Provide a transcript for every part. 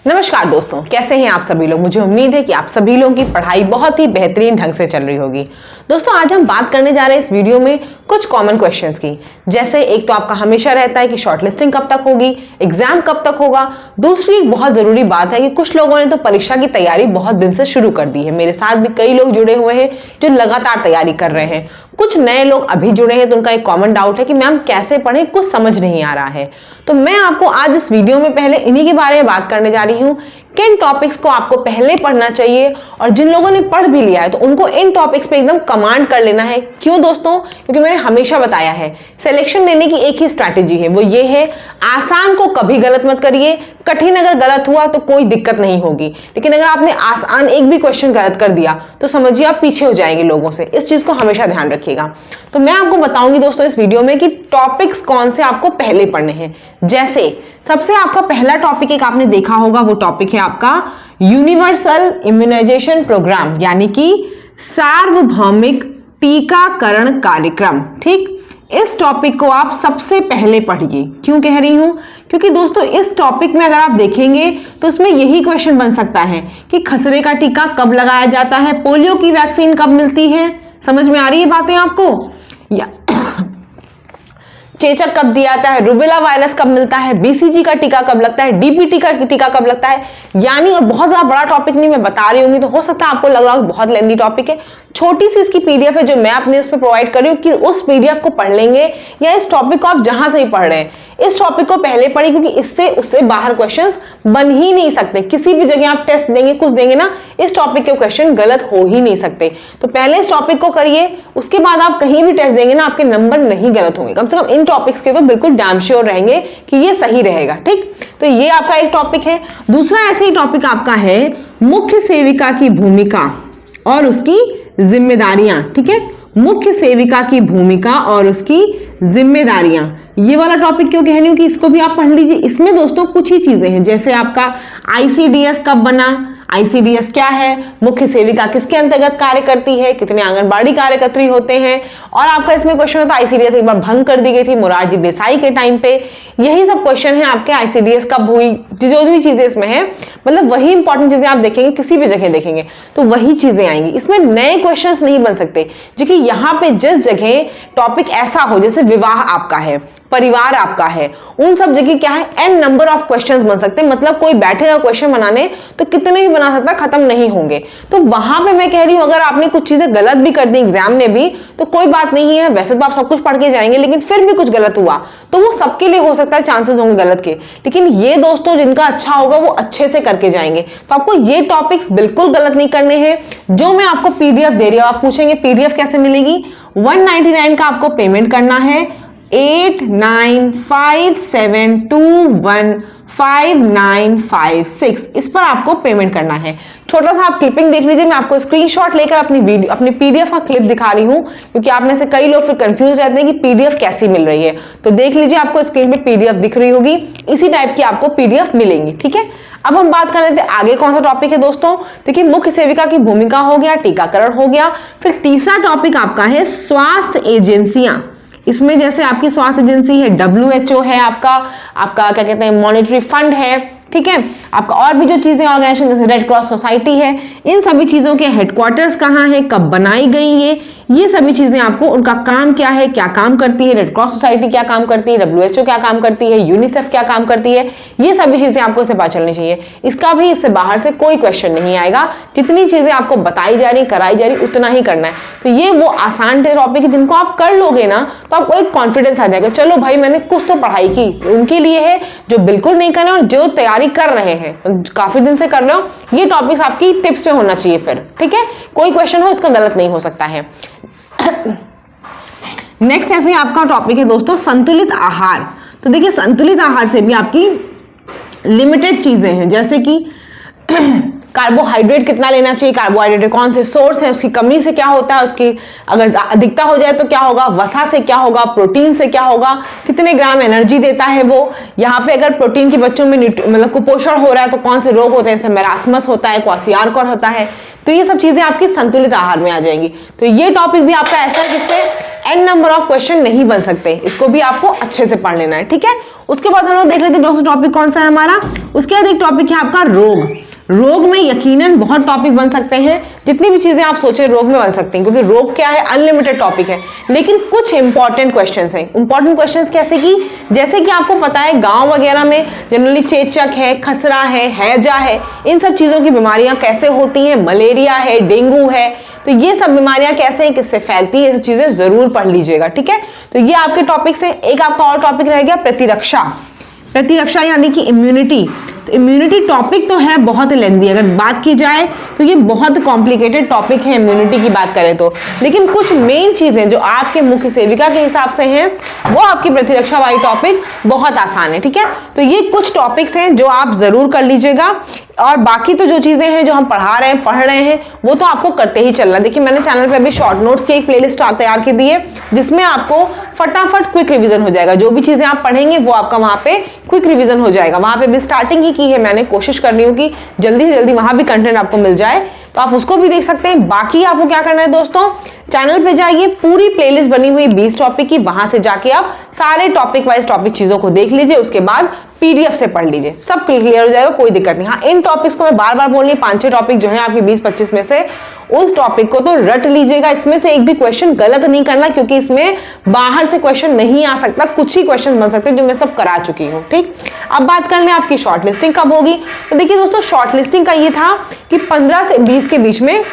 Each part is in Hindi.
नमस्कार दोस्तों, कैसे हैं आप सभी लोग। मुझे उम्मीद है कि आप सभी लोगों की पढ़ाई बहुत ही बेहतरीन ढंग से चल रही होगी। दोस्तों, आज हम बात करने जा रहे हैं इस वीडियो में कुछ कॉमन क्वेश्चंस की। जैसे एक तो आपका हमेशा रहता है कि शॉर्टलिस्टिंग कब तक होगी, एग्जाम कब तक होगा। दूसरी एक बहुत जरूरी बात है कि कुछ लोगों ने तो परीक्षा की तैयारी बहुत दिन से शुरू कर दी है। मेरे साथ भी कई लोग जुड़े हुए हैं जो लगातार तैयारी कर रहे हैं। कुछ नए लोग अभी जुड़े हैं तो उनका एक कॉमन डाउट है कि मैम कैसे पढ़ें, कुछ समझ नहीं आ रहा है। तो मैं आपको आज इस वीडियो में पहले इन्हीं के बारे में बात करने जा रही हूँ, किन टॉपिक्स को आपको पहले पढ़ना चाहिए और जिन लोगों ने पढ़ भी लिया है तो उनको इन टॉपिक्स पे एकदम कमांड कर लेना है। क्यों दोस्तों? क्योंकि मैंने हमेशा बताया है सिलेक्शन लेने की एक ही स्ट्रैटेजी है, वो ये है आसान को कभी गलत मत करिए। कठिन अगर गलत हुआ तो कोई दिक्कत नहीं होगी, लेकिन अगर आपने आसान एक भी क्वेश्चन गलत कर दिया तो समझिए आप पीछे हो जाएंगे लोगों से। इस चीज को हमेशा ध्यान रखिएगा। तो मैं आपको बताऊंगी दोस्तों इस वीडियो में कि टॉपिक्स कौन से आपको पहले पढ़ने हैं। जैसे सबसे आपका पहला टॉपिक एक आपने देखा होगा, वो टॉपिक है आपका यूनिवर्सल इम्यूनाइजेशन प्रोग्राम, यानी कि सार्वभौमिक टीकाकरण कार्यक्रम। ठीक, इस टॉपिक को आप सबसे पहले पढ़िए। क्यों कह रही हूं? क्योंकि दोस्तों इस टॉपिक में अगर आप देखेंगे तो इसमें यही क्वेश्चन बन सकता है कि खसरे का टीका कब लगाया जाता है, पोलियो की वैक्सीन कब मिलती है। समझ में आ रही है बातें आपको? या चेचक कब दिया जाता है, रूबेला वायरस कब मिलता है, बीसीजी का टीका कब लगता है, डीपीटी का टीका कब लगता है। यानी और बहुत ज्यादा बड़ा टॉपिक नहीं मैं बता रही हूँ, तो हो सकता है आपको लग रहा हो बहुत लेंदी टॉपिक है। छोटी सी इसकी पीडीएफ है जो मैं अपने उसमें प्रोवाइड कर रही हूँ कि उस पीडीएफ को पढ़ लेंगे या इस टॉपिक को आप जहां से भी पढ़ रहे हैं इस टॉपिक को पहले पढ़िए, क्योंकि इससे उससे बाहर क्वेश्चंस बन ही नहीं सकते। किसी भी जगह आप टेस्ट देंगे, कुछ देंगे ना, इस टॉपिक के क्वेश्चन गलत हो ही नहीं सकते। तो पहले इस टॉपिक को करिए, उसके बाद आप कहीं भी टेस्ट देंगे ना आपके नंबर नहीं गलत होंगे। कम से कम इन टॉपिक्स के तो बिल्कुल डैम श्योर रहेंगे कि ये सही रहेगा। ठीक, तो ये आपका एक टॉपिक है। दूसरा ऐसे ही टॉपिक आपका है मुख्य सेविका की भूमिका और उसकी जिम्मेदारियां। ठीक है, मुख्य सेविका की भूमिका और उसकी जिम्मेदारियां, ये वाला टॉपिक क्यों कह रही हूं कि इसको भी आप पढ़ लीजिए। इसमें दोस्तों कुछ ही चीजें हैं, जैसे आपका आईसीडीएस कब बना, आईसीडीएस क्या है, मुख्य सेविका किसके अंतर्गत कार्य करती है, कितने आंगनबाड़ी कार्यकर्त्री होते हैं। और आपका इसमें क्वेश्चन होता है आईसीडीएस एक बार भंग कर दी गई थी मोरारजी देसाई के टाइम पे। यही सब क्वेश्चन है आपके आईसीडीएस कब हुई, जो भी चीजें इसमें है, मतलब वही इंपॉर्टेंट चीजें आप देखेंगे, किसी भी जगह देखेंगे तो वही चीजें आएंगी। इसमें नए क्वेश्चन नहीं बन सकते, जो कि यहाँ पे जिस जगह टॉपिक ऐसा हो, जैसे विवाह आपका है, परिवार आपका है, उन सब जगह क्या है एन नंबर ऑफ क्वेश्चंस बन सकते हैं। मतलब कोई बैठेगा क्वेश्चन बनाने तो कितने भी बना सकता, खत्म नहीं होंगे। तो वहां पे मैं कह रही हूं अगर आपने कुछ चीजें गलत भी कर दी एग्जाम में भी तो कोई बात नहीं है। वैसे तो आप सब कुछ पढ़ के जाएंगे, लेकिन फिर भी कुछ गलत हुआ तो वो सबके लिए हो सकता है, चांसेस होंगे गलत के। लेकिन ये दोस्तों जिनका अच्छा होगा वो अच्छे से करके जाएंगे। तो आपको ये टॉपिक्स बिल्कुल गलत नहीं करने हैं। जो मैं आपको पीडीएफ दे रही हूं, आप पूछेंगे पीडीएफ कैसे मिलेगी, 199 का आपको पेमेंट करना है, 8957215956 इस पर आपको पेमेंट करना है। छोटा सा आप क्लिपिंग देख लीजिए, मैं आपको स्क्रीनशॉट लेकर अपनी पीडीएफ का क्लिप दिखा रही हूं, क्योंकि आप में से कई लोग फिर कंफ्यूज रहते हैं कि पीडीएफ कैसी मिल रही है। तो देख लीजिए, आपको स्क्रीन पे पीडीएफ दिख रही होगी, इसी टाइप की आपको पीडीएफ मिलेंगी। ठीक है, अब हम बात कर लेते हैं आगे कौन सा टॉपिक है दोस्तों। देखिए, मुख्य सेविका की भूमिका हो गया, टीकाकरण हो गया। फिर तीसरा टॉपिक आपका है स्वास्थ्य एजेंसियां। इसमें जैसे आपकी स्वास्थ्य एजेंसी है, WHO है, आपका क्या कहते हैं मॉनेटरी फंड है। ठीक है, आपका और भी जो चीजें ऑर्गेनाइजेशन जैसे रेड क्रॉस सोसाइटी है, इन सभी चीजों के हेडक्वार्टर्स कहाँ है, कब बनाई गई ये सभी चीजें आपको, उनका काम क्या है, क्या काम करती है, रेड क्रॉस सोसाइटी क्या काम करती है, WHO क्या काम करती है, यूनिसेफ क्या काम करती है, ये सभी चीजें आपको इससे पता चलनी चाहिए। इसका भी इससे बाहर से कोई क्वेश्चन नहीं आएगा। जितनी चीजें आपको बताई जा रही, कराई जा रही, उतना ही करना है। तो ये वो आसान टॉपिक है जिनको आप कर लोगे ना तो आपको एक कॉन्फिडेंस आ जाएगा, चलो भाई मैंने कुछ तो पढ़ाई की। उनके लिए है जो बिल्कुल नहीं कर रहे और जो तैयारी कर रहे हैं, काफी दिन से कर रहे हो, ये टॉपिक्स आपकी टिप्स पे होना चाहिए फिर। ठीक है, कोई क्वेश्चन हो इसका गलत नहीं हो सकता है। नेक्स्ट ऐसे आपका टॉपिक है दोस्तों संतुलित आहार। तो देखिए, संतुलित आहार से भी आपकी लिमिटेड चीजें हैं, जैसे कि कार्बोहाइड्रेट कितना लेना चाहिए, कार्बोहाइड्रेट कौन से सोर्स है, उसकी कमी से क्या होता है, उसकी अगर अधिकता हो जाए तो क्या होगा, वसा से क्या होगा, प्रोटीन से क्या होगा, कितने ग्राम एनर्जी देता है वो। यहाँ पे अगर प्रोटीन के बच्चों में मतलब कुपोषण हो रहा है तो कौन से रोग होते हैं, जैसे मेरास्मस होता है, क्वासियारकोर होता है। तो ये सब चीजें आपकी संतुलित आहार में आ जाएंगी। तो ये टॉपिक भी आपका ऐसा है जिससे एन नंबर ऑफ क्वेश्चन नहीं बन सकते, इसको भी आपको अच्छे से पढ़ लेना है। ठीक है, उसके बाद हम लोग देख लेते हैं दोस्तों टॉपिक कौन सा है हमारा। उसके बाद एक टॉपिक है आपका रोग। रोग में यकीनन बहुत टॉपिक बन सकते हैं, जितनी भी चीजें आप सोचे रोग में बन सकती हैं, क्योंकि रोग क्या है, अनलिमिटेड टॉपिक है। लेकिन कुछ इंपॉर्टेंट क्वेश्चंस हैं। इंपॉर्टेंट क्वेश्चंस कैसे कि जैसे कि आपको पता है गांव वगैरह में जनरली चेचक है, खसरा है, हैजा है, इन सब चीजों की बीमारियां कैसे होती हैं, मलेरिया है, डेंगू है, तो ये सब बीमारियां कैसे हैं, किससे फैलती हैं, चीजें जरूर पढ़ लीजिएगा, ठीक है। तो ये आपके टॉपिक्स हैं। एक आपका और टॉपिक रह गया प्रतिरक्षा। प्रतिरक्षा यानी कि इम्यूनिटी। तो इम्यूनिटी टॉपिक तो है बहुत लेंदी, अगर बात की जाए तो ये बहुत कॉम्प्लिकेटेड टॉपिक है इम्यूनिटी की बात करें तो। लेकिन कुछ मेन चीजें जो आपके मुख्य सेविका के हिसाब से हैं वो आपकी प्रतिरक्षा वाली टॉपिक बहुत आसान है, ठीक है। तो ये कुछ टॉपिक्स हैं जो आप जरूर कर लीजिएगा, और बाकी तो जो चीजें हैं जो हम पढ़ रहे हैं वो तो आपको करते ही चलना। देखिए मैंने चैनल पे अभी शॉर्ट नोट्स की एक प्लेलिस्ट तैयार की दी है, जिसमें आपको फटाफट क्विक रिवीजन हो जाएगा। जो भी चीजें आप पढ़ेंगे वो आपका वहां पे क्विक रिवीजन हो जाएगा। वहां पे भी स्टार्टिंग ही की है मैंने, कोशिश कर रही हूँ कि जल्दी से जल्दी वहां भी कंटेंट आपको मिल जाए, तो आप उसको भी देख सकते हैं। बाकी आपको क्या करना है दोस्तों, चैनल पे जाइए, पूरी प्लेलिस्ट बनी हुई 20 टॉपिक की, वहां से जाके आप सारे टॉपिक वाइज टॉपिक चीजों को देख लीजिए, उसके बाद पीडीएफ से पढ़ लीजिए, सब क्लियर हो जाएगा, कोई दिक्कत नहीं। हाँ, इन टॉपिक्स को मैं बार बार बोल रही हूँ, 5-6 टॉपिक जो है आपके 20-25 में से, उस टॉपिक को तो रट लीजिएगा। इसमें से एक भी क्वेश्चन गलत नहीं करना, क्योंकि इसमें बाहर से क्वेश्चन नहीं आ सकता, कुछ ही क्वेश्चन बन सकते हैं जो मैं सब करा चुकी हूँ, ठीक। अब बात कर लें आपकी शॉर्ट लिस्टिंग कब होगी। तो देखिए दोस्तों, शॉर्ट लिस्टिंग का ये था कि 15 से 20 के बीच में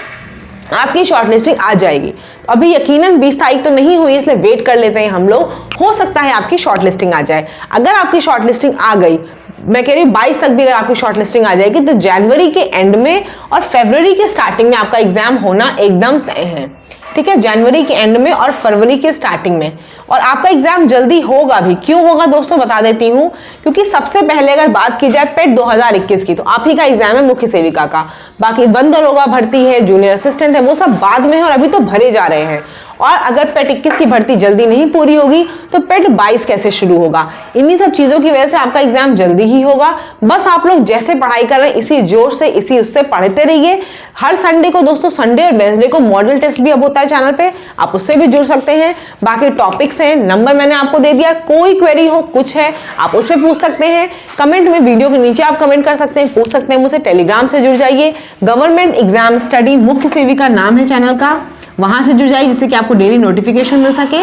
आपकी शॉर्ट लिस्टिंग आ जाएगी। तो अभी यकीनन 20 तारीख तो नहीं हुई, इसलिए वेट कर लेते हैं हम लोग, हो सकता है आपकी शॉर्ट लिस्टिंग आ जाए। अगर आपकी शॉर्ट लिस्टिंग आ गई, मैं कह रही हूँ 22 तक भी अगर आपकी शॉर्ट लिस्टिंग आ जाएगी, तो जनवरी के एंड में और फरवरी के स्टार्टिंग में आपका एग्जाम होना एकदम तय है, ठीक है। जनवरी के एंड में और फरवरी के स्टार्टिंग में, और आपका एग्जाम जल्दी होगा भी। क्यों होगा दोस्तों बता देती हूँ, क्योंकि सबसे पहले अगर बात की जाए पेट 2021 की, तो आप ही का एग्जाम है मुख्य सेविका का। बाकी वन दरोगा भर्ती है, जूनियर असिस्टेंट है, वो सब बाद में है और अभी तो भरे जा रहे हैं। और अगर पेट 21 की भर्ती जल्दी नहीं पूरी होगी तो पेट 22 कैसे शुरू होगा। इन्हीं सब चीजों की वजह से आपका एग्जाम जल्दी ही होगा। बस आप लोग जैसे पढ़ाई कर रहे हैं इसी जोर से, इसी उससे पढ़ते रहिए। हर संडे को दोस्तों, संडे और वेडनेसडे को मॉडल टेस्ट भी अब होता है चैनल पे, आप उससे भी जुड़ सकते हैं। बाकी टॉपिक्स हैं, नंबर मैंने आपको दे दिया, कोई क्वेरी हो कुछ है आप उस पर पूछ सकते हैं। कमेंट में, वीडियो के नीचे आप कमेंट कर सकते हैं, पूछ सकते हैं मुझसे। टेलीग्राम से जुड़ जाइए, गवर्नमेंट एग्जाम स्टडी मुख्य सेविका नाम है चैनल का, वहां से जुड़ जाइए जिससे कि आपको डेली नोटिफिकेशन मिल सके।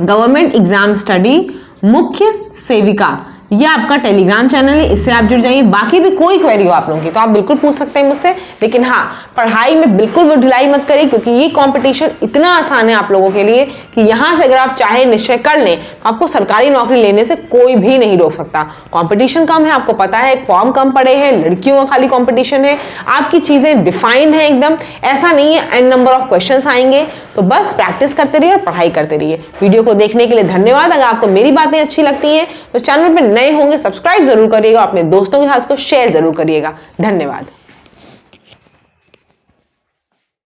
गवर्नमेंट एग्जाम स्टडी मुख्य सेविका, ये आपका टेलीग्राम चैनल है, इससे आप जुड़ जाइए। बाकी भी कोई क्वेरी हो आप लोगों की तो आप बिल्कुल पूछ सकते हैं मुझसे, लेकिन हाँ, पढ़ाई में बिल्कुल भी ढिलाई मत करिए, क्योंकि ये कंपटीशन इतना आसान है आप लोगों के लिए कि यहाँ से अगर आप चाहे निश्चय कर लें तो आपको सरकारी नौकरी लेने से कोई भी नहीं रोक सकता। कंपटीशन कम है, आपको पता है, फॉर्म कम पड़े हैं, लड़कियों का खाली कंपटीशन है, आपकी चीजें डिफाइंड है एकदम, ऐसा नहीं है एन नंबर ऑफ क्वेश्चंस आएंगे। तो बस प्रैक्टिस करते रहिए और पढ़ाई करते रहिए। वीडियो को देखने के लिए धन्यवाद। अगर आपको मेरी बातें अच्छी लगती हैं तो चैनल पर नए होंगे सब्सक्राइब जरूर करिएगा, अपने दोस्तों के साथ इसको शेयर जरूर करिएगा। धन्यवाद।